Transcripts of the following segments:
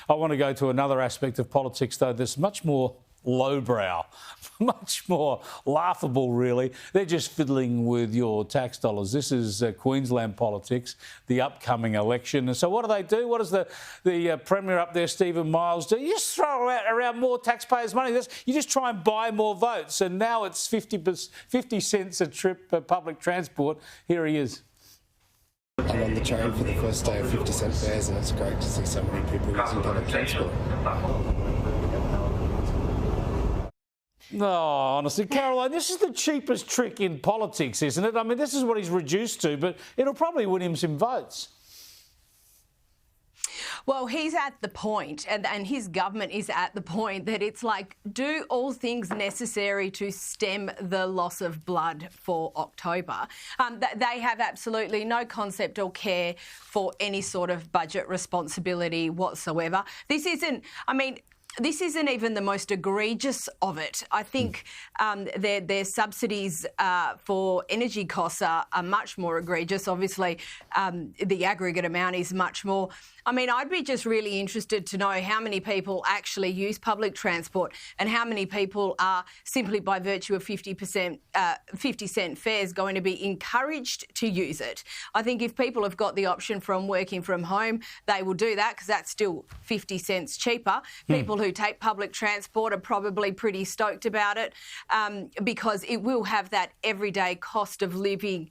I want to go to another aspect of politics, though, that's much more lowbrow, much more laughable, really. They're just fiddling with your tax dollars. This is Queensland politics, the upcoming election. And so what do? What does the Premier up there, Steven Miles, do? You just throw around more taxpayers' money. You just try and buy more votes. And now it's 50 cents a trip for public transport. Here he is. I'm on the train for the first day of 50-cent fares, and it's great to see so many people using public transport. No, honestly, Caroline, this is the cheapest trick in politics, isn't it? I mean, this is what he's reduced to, but it'll probably win him some votes. Well, he's at the point, and his government is at the point that it's like, do all things necessary to stem the loss of blood for October. They have absolutely no concept or care for any sort of budget responsibility whatsoever. This isn't even the most egregious of it. I think their subsidies for energy costs are much more egregious. Obviously, the aggregate amount is much more. I mean, I'd be just really interested to know how many people actually use public transport and how many people are simply by virtue of 50-cent fares going to be encouraged to use it. I think if people have got the option from working from home, they will do that because that's still 50 cents cheaper. People who take public transport are probably pretty stoked about it because it will have that everyday cost of living,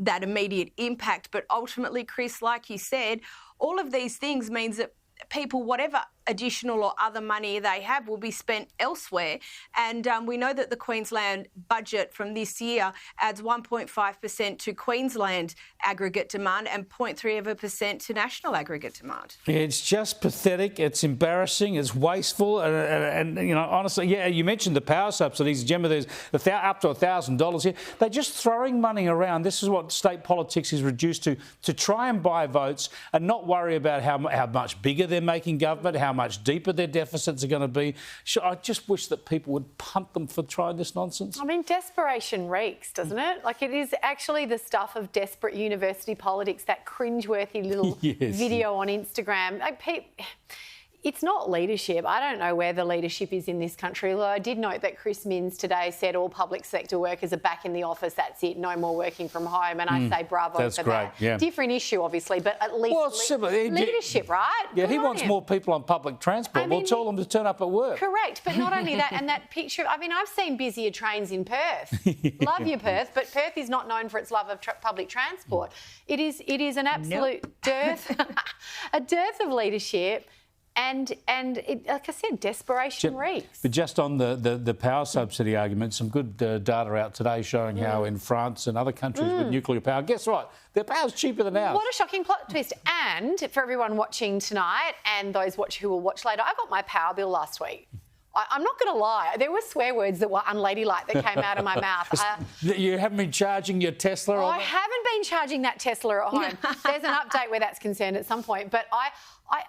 that immediate impact. But ultimately, Chris, like you said, all of these things means that people, whatever additional or other money they have, will be spent elsewhere. And we know that the Queensland budget from this year adds 1.5% to Queensland aggregate demand and 0.3% to national aggregate demand. It's just pathetic. It's embarrassing. It's wasteful. And you know, honestly, yeah, you mentioned the power subsidies, Gemma. There's up to $1,000 here. They're just throwing money around. This is what state politics is reduced to try and buy votes and not worry about how much bigger they're making government, how much deeper their deficits are going to be. I just wish that people would punt them for trying this nonsense. I mean, desperation reeks, doesn't it? Like, it is actually the stuff of desperate university politics, that cringeworthy little video on Instagram. It's not leadership. I don't know where the leadership is in this country. Although I did note that Chris Minns today said all public sector workers are back in the office. That's it. No more working from home. And I say bravo that's for great, that. Yeah. Different issue, obviously, but at least leadership, right? Yeah, Good he on wants him. more people on public transport. We'll tell them to turn up at work. Correct. But not only that, and that picture, I mean, I've seen busier trains in Perth. Love you, Perth, but Perth is not known for its love of public transport. It is an absolute dearth of leadership. And it, like I said, desperation reeks. But just on the power subsidy argument, some good data out today showing how in France and other countries with nuclear power, guess what? Their power's cheaper than ours. What a shocking plot twist. And for everyone watching tonight and those who will watch later, I got my power bill last week. I'm not going to lie. There were swear words that were unladylike that came out of my mouth. You haven't been charging your Tesla? I haven't been charging that Tesla at home. There's an update where that's concerned at some point. But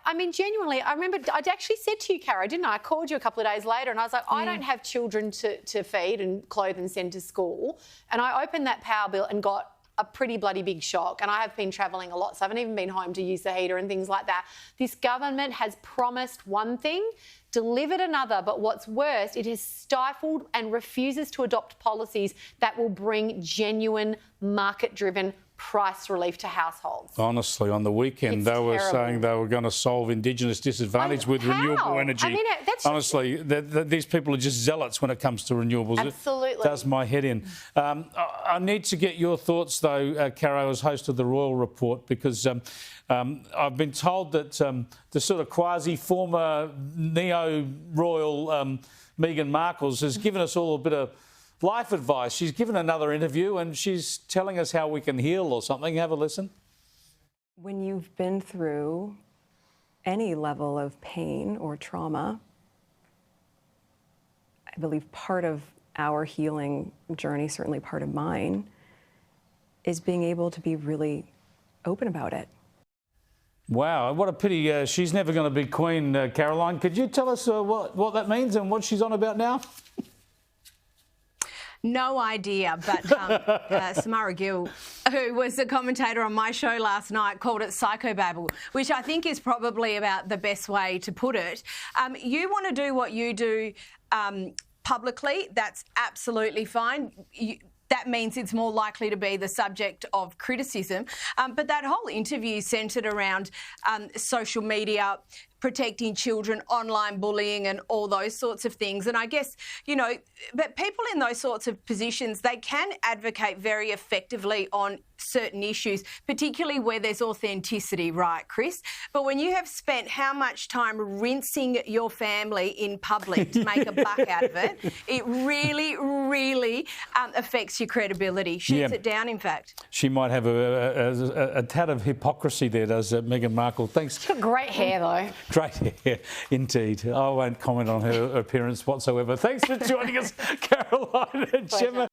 I mean, genuinely, I remember I'd actually said to you, Caro, didn't I? I called you a couple of days later and I was like, I don't have children to feed and clothe and send to school. And I opened that power bill and got a pretty bloody big shock. And I have been travelling a lot, so I haven't even been home to use the heater and things like that. This government has promised one thing, delivered another, but what's worse, it has stifled and refuses to adopt policies that will bring genuine market-driven price relief to households. Honestly, on the weekend, they were saying they were going to solve Indigenous disadvantage with renewable energy. I mean, that's honestly, these people are just zealots when it comes to renewables. Absolutely. It does my head in. I need to get your thoughts, though, Caro, as host of the Royal Report, because I've been told that the sort of quasi-former neo-royal Meghan Markle has given us all a bit of life advice. She's given another interview and she's telling us how we can heal or something. Have a listen. When you've been through any level of pain or trauma, I believe part of our healing journey, certainly part of mine, is being able to be really open about it. Wow, what a pity she's never going to be Queen, Caroline. Could you tell us what that means and what she's on about now? No idea, but Samara Gill, who was the commentator on my show last night, called it psychobabble, which I think is probably about the best way to put it. You want to do what you do publicly, that's absolutely fine. That means it's more likely to be the subject of criticism. But that whole interview centred around social media, protecting children, online bullying and all those sorts of things. And I guess, you know, but people in those sorts of positions, they can advocate very effectively on certain issues, particularly where there's authenticity, right, Chris? But when you have spent how much time rinsing your family in public to make a buck out of it, it really, really affects your credibility, shoots it down, in fact. She might have a tad of hypocrisy there, does Meghan Markle. Thanks. She's got great hair, though. Great hair, indeed. I won't comment on her appearance whatsoever. Thanks for joining us, Caroline and Gemma.